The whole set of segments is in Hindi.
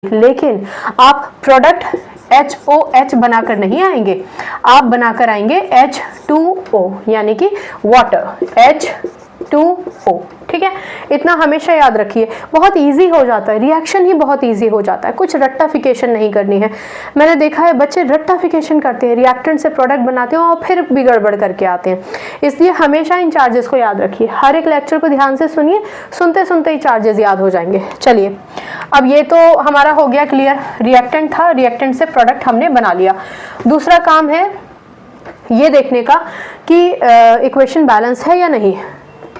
लेकिन आप प्रोडक्ट HOH बनाकर नहीं आएंगे, आप बनाकर आएंगे H2O यानी कि वाटर, H2O। ठीक है, इतना हमेशा याद रखिए, बहुत इजी हो जाता है, रिएक्शन ही बहुत इजी हो जाता है, कुछ रट्टाफिकेशन नहीं करनी है। मैंने देखा है बच्चे रट्टाफिकेशन करते हैं, रिएक्टेंट से प्रोडक्ट बनाते हैं और फिर भी गड़बड़ करके आते हैं। इसलिए हमेशा इन चार्जेस को याद रखिए, हर एक लेक्चर को ध्यान से सुनिए, सुनते सुनते ही चार्जेस याद हो जाएंगे। चलिए, अब ये तो हमारा हो गया क्लियर, रिएक्टेंट था, रिएक्टेंट से प्रोडक्ट हमने बना लिया। दूसरा काम है ये देखने का कि इक्वेशन बैलेंस है या नहीं।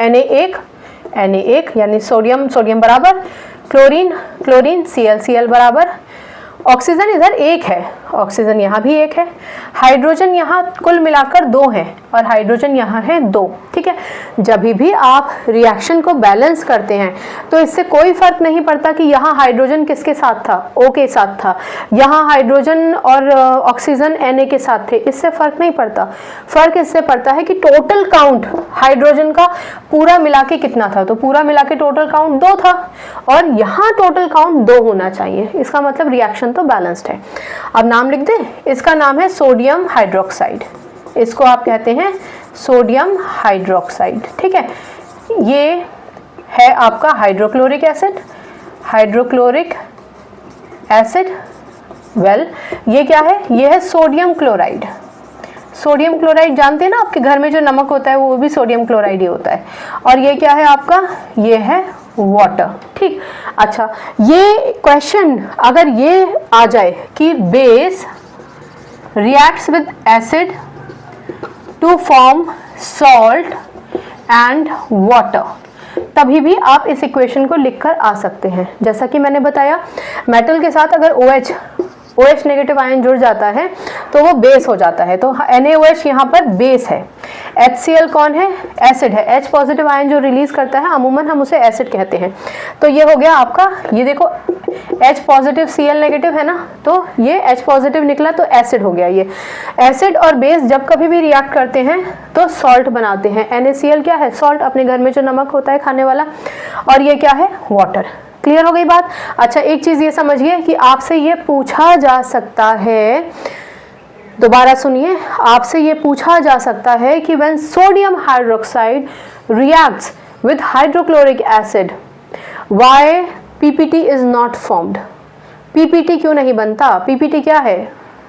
Na1 यानी सोडियम बराबर, क्लोरीन Cl बराबर, ऑक्सीजन इधर एक है, ऑक्सीजन यहाँ भी एक है, हाइड्रोजन यहाँ कुल मिलाकर 2 है और हाइड्रोजन यहाँ है 2। ठीक है, जब भी आप रिएक्शन को बैलेंस करते हैं तो इससे कोई फर्क नहीं पड़ता कि यहाँ हाइड्रोजन किसके साथ था, O के साथ था, यहाँ हाइड्रोजन और ऑक्सीजन Na के साथ थे, इससे फर्क नहीं पड़ता। फर्क इससे पड़ता है कि टोटल काउंट हाइड्रोजन का पूरा मिला के कितना था, तो पूरा मिला के टोटल काउंट 2 था और यहाँ टोटल काउंट 2 होना चाहिए, इसका मतलब रिएक्शन तो बैलेंस्ड है। अब नाम लिख दें, इसका नाम है सोडियम हाइड्रोक्साइड, इसको आप कहते हैं सोडियम हाइड्रोक्साइड। ठीक है, ये है आपका हाइड्रोक्लोरिक एसिड, वेल ये क्या है, ये है सोडियम क्लोराइड। सोडियम क्लोराइड जानते हैं ना, आपके घर में जो नमक होता है वो भी सोडियम क्लोराइड ही होता है। और ये क्या है आपका, ये है वाटर। ठीक, अच्छा, ये क्वेश्चन अगर ये आ जाए कि base reacts with acid to form salt and water, तभी भी आप इस इक्वेशन को लिखकर आ सकते हैं। जैसा कि मैंने बताया, मेटल के साथ अगर OH नेगेटिव आयन जुड़ जाता है तो वो बेस हो जाता है, तो NaOH यहाँ पर बेस है। HCl कौन है, एसिड है, H पॉजिटिव आयन जो रिलीज करता है अमूमन हम उसे एसिड कहते हैं। तो ये हो गया आपका, ये देखो H पॉजिटिव Cl नेगेटिव है ना, तो ये H पॉजिटिव निकला तो एसिड हो गया। ये एसिड और बेस जब कभी भी रिएक्ट करते हैं तो सॉल्ट बनाते हैं। NaCl क्या है, सॉल्ट, अपने घर में जो नमक होता है खाने वाला, और ये क्या है, वाटर। क्लियर हो गई बात। अच्छा, एक चीज ये समझिए कि आपसे ये पूछा जा सकता है, दोबारा सुनिए, आपसे ये पूछा जा सकता है कि when sodium hydroxide reacts with hydrochloric acid why PPT is not formed. PPT क्यों नहीं बनता, PPT क्या है,